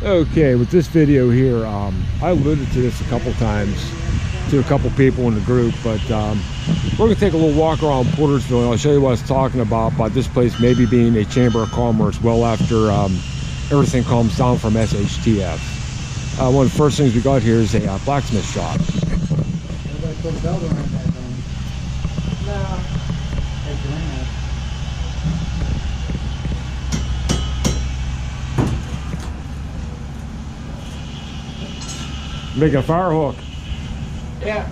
Okay, with this video here, I alluded to this a couple times to a couple people in the group, but we're going to take a little walk around Portersville, and I'll show you what I was talking about this place maybe being a Chamber of Commerce well after everything calms down from SHTF. One of the first things we got here is a blacksmith shop. Everybody put a belt around that thing. No. Making a fire hook. Yeah.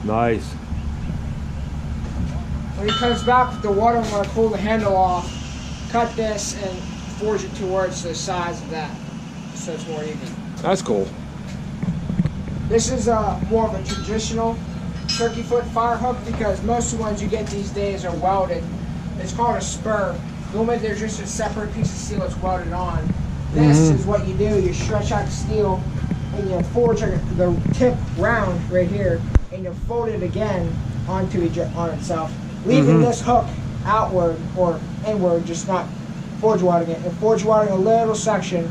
Nice. When he comes back with the water, I'm going to pull the handle off, cut this, and forge it towards the size of that, so it's more even. That's cool. This is more of a traditional turkey foot fire hook because most of the ones you get these days are welded. It's called a spur. Normally there's just a separate piece of steel that's welded on. This is what you do. You stretch out the steel and you forge the tip round right here, and you fold it again on itself, leaving this hook outward or inward, just not forge welding it, and forge welding a little section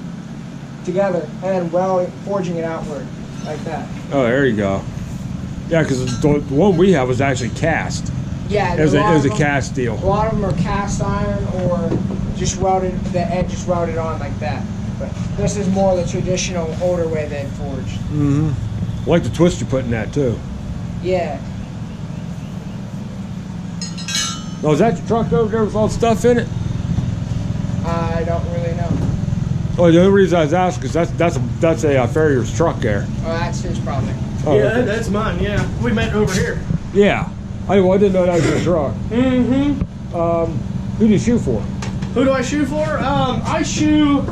together, and then forging it outward like that. Oh, there you go. Yeah, because the one we have was actually cast. Yeah, it was a cast deal. A lot of them are cast iron or just welded, the edge just welded on like that. But this is more the traditional, older way they forged. I like the twist you put in that too. Yeah. Oh, is that your truck over there with all the stuff in it? I don't really know. Oh, the only reason I was asking is that's a farrier's truck there. Oh, that's his probably. Oh, yeah, okay. That's mine. Yeah, we met over here. Yeah, I didn't know that was your truck. Who do you shoot for? Who do I shoot for? I shoot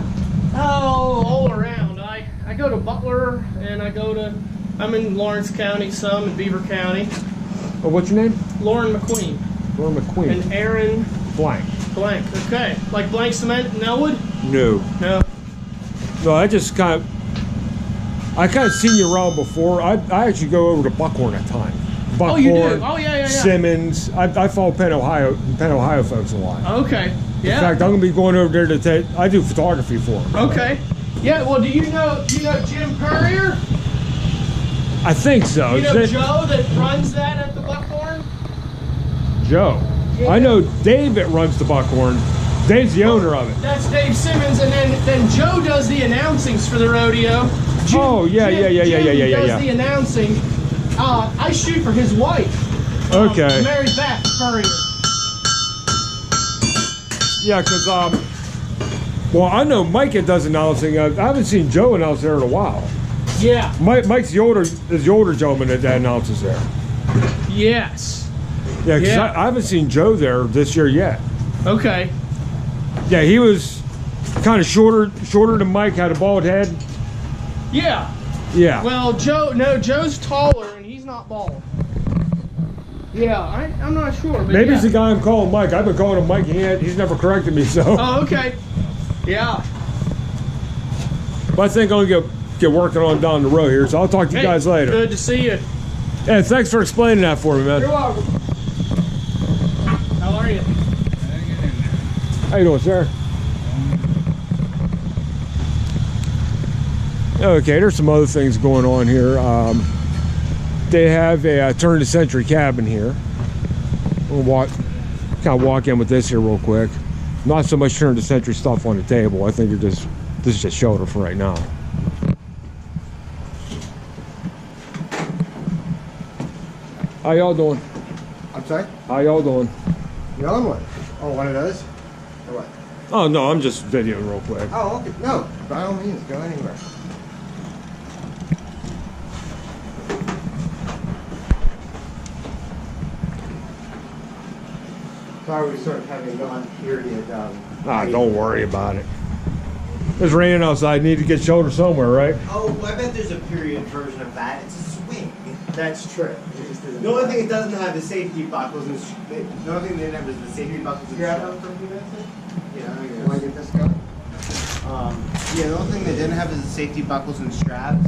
all around. I go to Butler, and I'm in Lawrence County, some in Beaver County. Oh, what's your name? Lauren McQueen. Lauren McQueen. And Aaron Blank. Blank. Okay, like Blank Cement in Elwood? No. No. No, I kind of seen you around before. I actually go over to Buckhorn at times. Buckhorn, Oh, you do? Oh, yeah. Simmons. I follow Penn, Ohio folks a lot. Okay. Yeah. In fact, I'm gonna be going over there I do photography for them. Okay. Yeah. Well, do you know Jim Purrier? I think so. You know Joe that runs that at the Buckhorn? Joe. Yeah. I know Dave that runs the Buckhorn. Dave's the owner of it. That's Dave Simmons, and then Joe does the announcings for the rodeo. Jim does the announcing. I shoot for his wife. Okay. Mary Beth Purrier. Yeah, because well, I know Micah does announcing. I haven't seen Joe announce there in a while. Yeah. Mike's the older gentleman that announces there. Yes. Yeah, because I haven't seen Joe there this year yet. Okay. Yeah, he was kind of shorter than Mike, had a bald head. Yeah. Yeah. Well, Joe's taller and he's not bald. Yeah, I'm not sure. But maybe it's the guy I'm calling Mike. I've been calling him Mike. He's never corrected me, so. Oh, okay. Yeah. But I think I'm gonna get working on down the road here, so I'll talk to you guys later. Good to see you. Yeah, thanks for explaining that for me, man. You're welcome. How are you? How you doing, sir? Okay, there's some other things going on here. They have a turn of the century cabin here. We'll kind of walk in with this here real quick. Not so much turn of the century stuff on the table. I think this is just shelter for right now. How y'all doing? I'm sorry? How y'all doing? You're on one. Oh, one of those? Or what? Oh, no, I'm just videoing real quick. Oh, okay. No, by all means, go anywhere. Sorry, we sort of having gone period. Don't worry about it. It's raining outside. Need to get shoulder somewhere, right? Oh, I bet there's a period version of that. It's a swing. That's true. The only thing it doesn't have is safety buckles. The only thing they didn't have is the safety buckles. Yeah. Yeah. Want to get this going? Yeah. The only thing they didn't have is the safety buckles and straps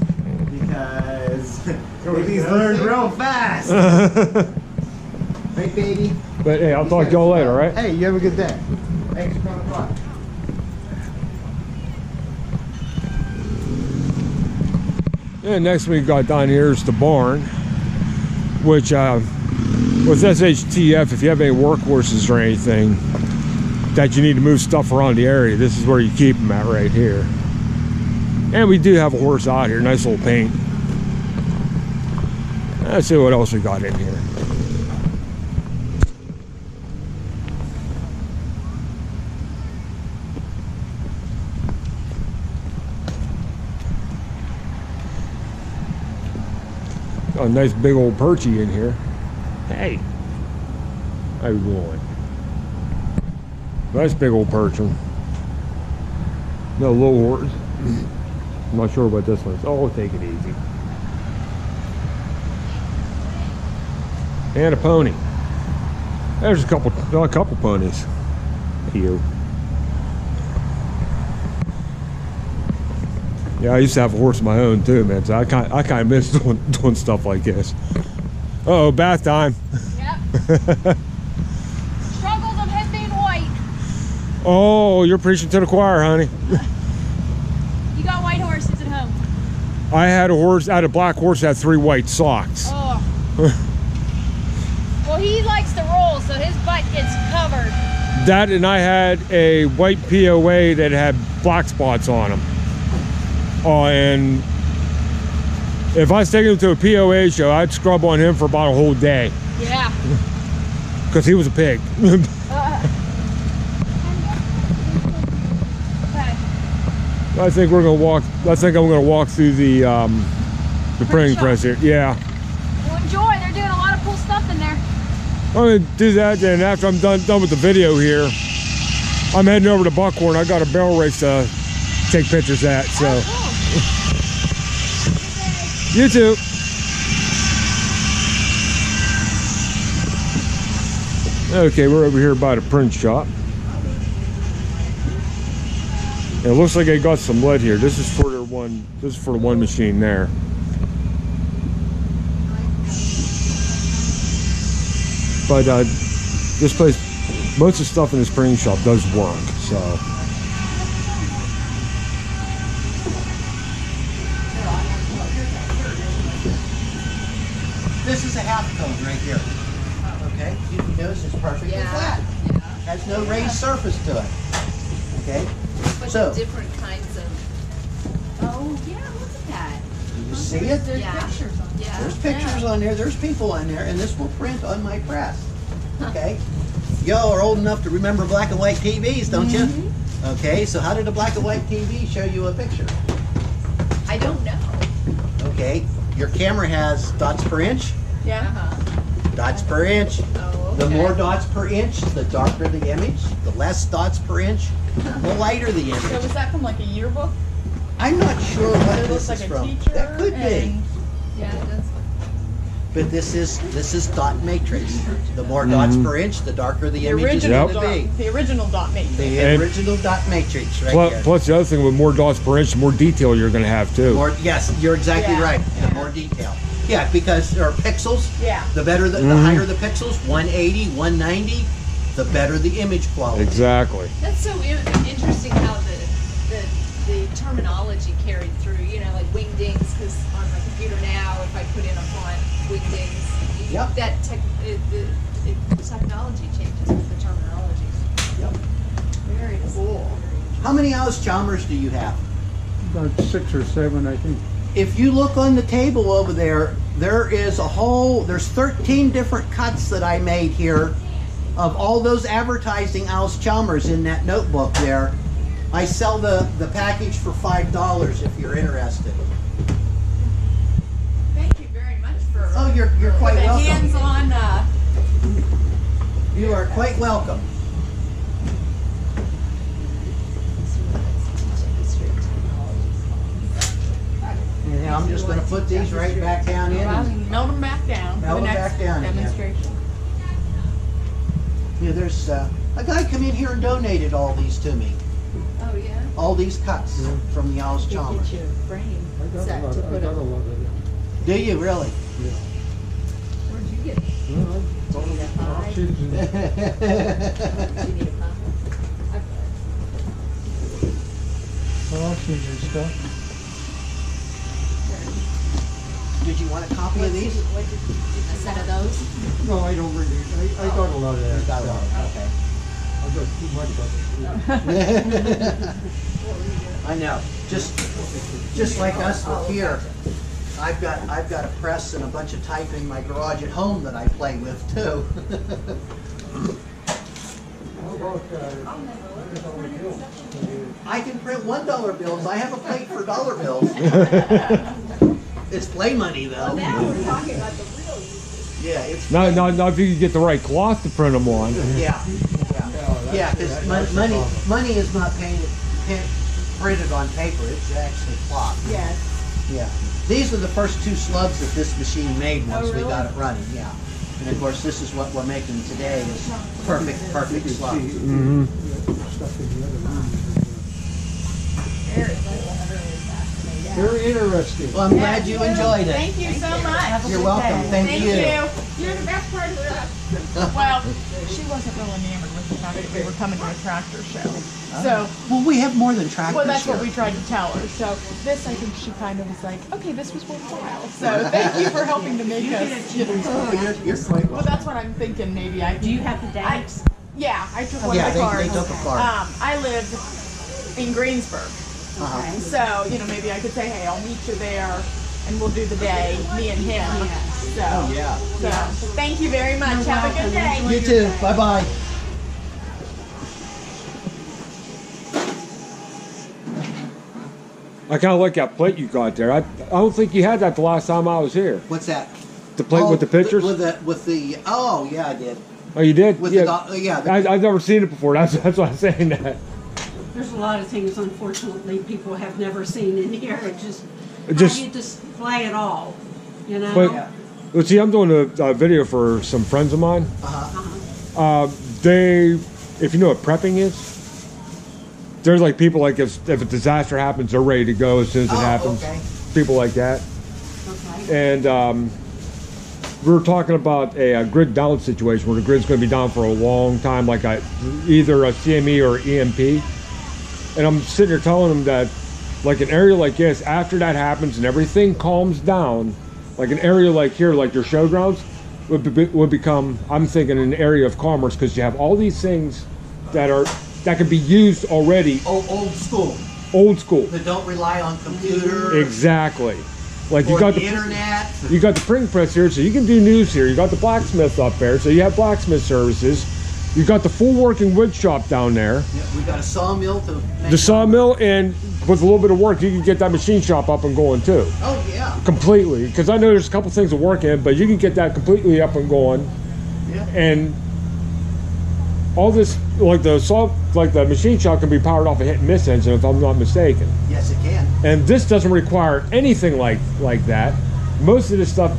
because these learned real fast. Hey, baby. But hey, I'll talk to y'all later, all right? Hey, you have a good day. Thanks for coming by. And next we got down here is the barn, which with SHTF, if you have any workhorses or anything that you need to move stuff around the area, this is where you keep them at right here. And we do have a horse out here, nice little paint. Let's see what else we got in here. Got a nice big old perchy in here. Hey, how you doing? Nice big old perch. No little horse. I'm not sure what this one is. Oh, take it easy. And a pony. There's a couple ponies. You. Yeah, I used to have a horse of my own too, man. So I kind of miss doing stuff like this. Uh-oh, bath time. Yep. Struggles of him being white. Oh, you're preaching to the choir, honey. You got white horses at home. I had a black horse that had 3 white socks. Oh. Well, he likes to roll, so his butt gets covered. That, and I had a white POA that had black spots on him. Oh, and if I was taking him to a POA show, I'd scrub on him for about a whole day. Yeah. Because he was a pig. Okay. I think I'm gonna walk through the printing press here. Yeah. Well, enjoy. They're doing a lot of cool stuff in there. I'm gonna do that, then after I'm done with the video here, I'm heading over to Buckhorn. I got a barrel race to take pictures at, so. Oh, cool. You too. Okay, we're over here by the print shop. It looks like they got some lead here. This is for their one. This is for the one machine there. But this place, most of the stuff in this printing shop does work. So. This is a half cone right here. Okay, you can notice it's perfectly flat. Yeah. Has no raised surface to it. Okay, But so different kinds of. Oh yeah, look at that. you see it? There's pictures on. Yeah. There's pictures on there. There's people on there, and this will print on my press. Okay, y'all are old enough to remember black and white TVs, don't you? Okay, so how did a black and white TV show you a picture? I don't know. Okay, your camera has dots per inch. Yeah. Dots per inch. Oh, The okay. more dots per inch, the darker the image. The less dots per inch, the lighter the So image. was that from like a yearbook? I'm not sure what It this looks like is a from. teacher. That could be. and- Yeah, it does. But this is dot matrix. The more dots per inch, the darker the The image is original going to be. dot. The original dot matrix. The And- original dot matrix right here. Plus the other thing, with more dots per inch, the more detail you're going to have too. More, yes, you're exactly Yeah, right. yeah. The more detail. Yeah, because there are pixels. Yeah. The better the higher the pixels, 180, 190, the better the image quality. Exactly. That's so interesting how the terminology carried through. You know, like wingdings, because on my computer now, if I put in a font wingdings, Yep. the technology changes with the terminology. Yep. Very cool. How many Chalmers do you have? About 6 or 7, I think. If you look on the table over there, there's 13 different cuts that I made here of all those advertising Chalmers in that notebook there. I sell the package for $5 if you're interested. Thank you very much for Oh, you're quite the welcome. hands-on. You are quite welcome. And I'm just going to put these right back down in. Melt them back down for Melt the them next back down again. demonstration. Yeah, there's a guy come in here and donated all these to me. Oh yeah. All these cuts from the Alice Chalmers. Get your frame I got set a lot, to I put got a them. lot of them. Do you really? Where'd you get it? Well, I bought Do you need a them pie? auctions and Do you need a pie? auctions and stuff. Did you want a copy of these? A set of those? No, I don't really. I got a lot of that. You got stuff. one, okay. I got too much of it. I know. Just like us with here. I've got a press and a bunch of type in my garage at home that I play with too. How about I can print $1 bills. I have a plate for dollar bills. It's play money though. Now we're talking about the real uses. Yeah, it's Now if you could get the right cloth to print them on. yeah, because money is not printed on paper. It's actually cloth. Yes. Yeah. These are the first 2 slugs that this machine made once we got it running. Yeah. And of course, this is what we're making today is perfect slugs. Mm-hmm. stuff in the other room? Very cool. Really fascinating. Very interesting. Well, I'm glad you enjoyed it. Thank you so much. You're welcome. Thank you. You're the best part of the trip. Well, she wasn't real enamored with the fact that we were coming to a tractor show. So, Well, we have more than tractors well, that's here. what we tried to tell her. So this, I think she kind of was like, okay, this was worthwhile. So thank you for helping to make us. Oh, you're quite Well, that's what I'm thinking. Maybe I. Do you have the dates? Yeah, I took one Yeah, of the cards. they took a card. I lived in Greensburg. Uh-huh. So, maybe I could say, hey, I'll meet you there and we'll do the day, me and him. So, Oh, yeah. so thank you very much. Have a good day. You too. Bye-bye. I kind of like that plate you got there. I don't think you had that the last time I was here. What's that? The plate with the pictures? With the oh yeah, I did. Oh, you did? With yeah. I've never seen it before. That's why I'm saying that. There's a lot of things, unfortunately, people have never seen in here. It just It just- how you display it all, you know? But, well, see, I'm doing a video for some friends of mine. They, if you know what prepping is, they're like people like if a disaster happens, they're ready to go as soon as it happens. Okay. People like that. Okay. And we were talking about a grid down situation where the grid's going to be down for a long time, like either a CME or EMP. And I'm sitting there telling them that, like an area like this, after that happens and everything calms down, like an area like here, like your showgrounds, would become, I'm thinking, an area of commerce because you have all these things that can be used already. Old school. Old school. That don't rely on computer. Exactly. Like Or you got the internet. You got the printing press here, so you can do news here. You got the blacksmith up there, so you have blacksmith services. You got the full working wood shop down there. Yeah, we got a sawmill to make The sawmill, and with a little bit of work, you can get that machine shop up and going too. Oh yeah. Completely, because I know there's a couple things to work in, but you can get that completely up and going. Yeah. And all this, like the machine shop can be powered off a hit and miss engine, if I'm not mistaken. Yes, it can. And this doesn't require anything like that. Most of this stuff,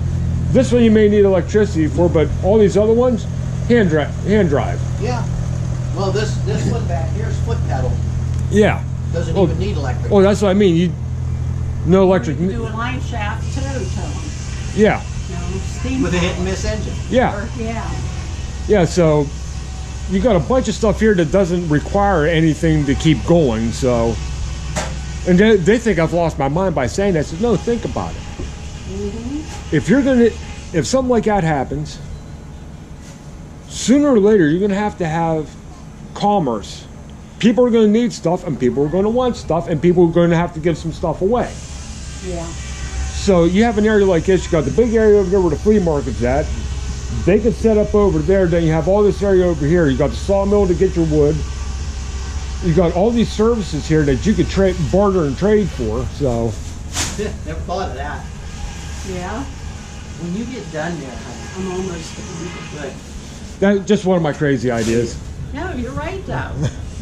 this one you may need electricity for, but all these other ones, hand drive. Yeah. Well, this one back here is foot pedal. Yeah. Doesn't Oh. even need electric. Oh, that's what I mean. No electric. You can do a line shaft too to them. Yeah. You know, steam With a power. hit and miss engine. Yeah. Yeah. Yeah. So you got a bunch of stuff here that doesn't require anything to keep going. So, and they think I've lost my mind by saying that. I said, no, think about it. If something like that happens, sooner or later you're gonna have to have commerce. People are gonna need stuff, and people are gonna want stuff, and people are gonna have to give some stuff away. Yeah. So you have an area like this. You got the big area over there where the flea market's at. They could set up over there. Then you have all this area over here. You got the sawmill to get your wood. You got all these services here that you could barter and trade for. So Never thought of that. Yeah. When you get done there, honey. I'm almost done. Good. that's just one of my crazy ideas. No, you're right though.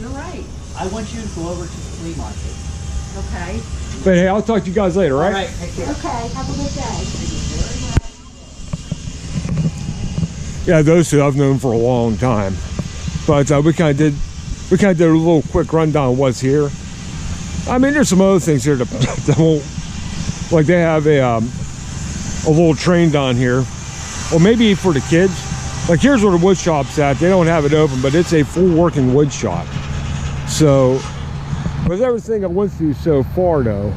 You're right. I want you to go over to the flea market. Okay. But hey, I'll talk to you guys later, all right? All right, take care. Okay. Have a good day. Yeah, those two I've known for a long time. But we kind of did a little quick rundown of what's here. I mean, there's some other things here that won't, like they have a little train down here, or maybe for the kids. Like here's where the wood shop's at. They don't have it open, but it's a full working wood shop. So with everything I went through so far though,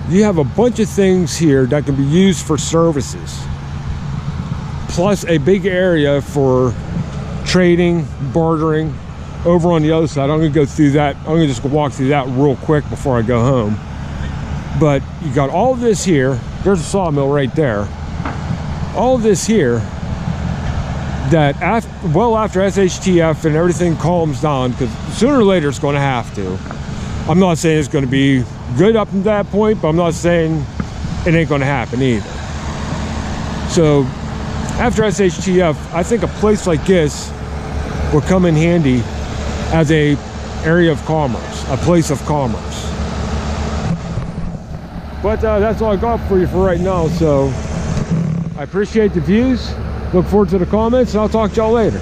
you have a bunch of things here that can be used for services, plus a big area for trading, bartering. Over on the other side, I'm gonna go through that. I'm gonna just walk through that real quick before I go home. But you got all this here. There's a sawmill right there. All this here that after SHTF and everything calms down, because sooner or later it's going to have to. I'm not saying it's going to be good up to that point, but I'm not saying it ain't going to happen either. So after SHTF, I think a place like this will come in handy as a area of commerce, a place of commerce. But that's all I got for you for right now. So I appreciate the views. Look forward to the comments, and I'll talk to y'all later.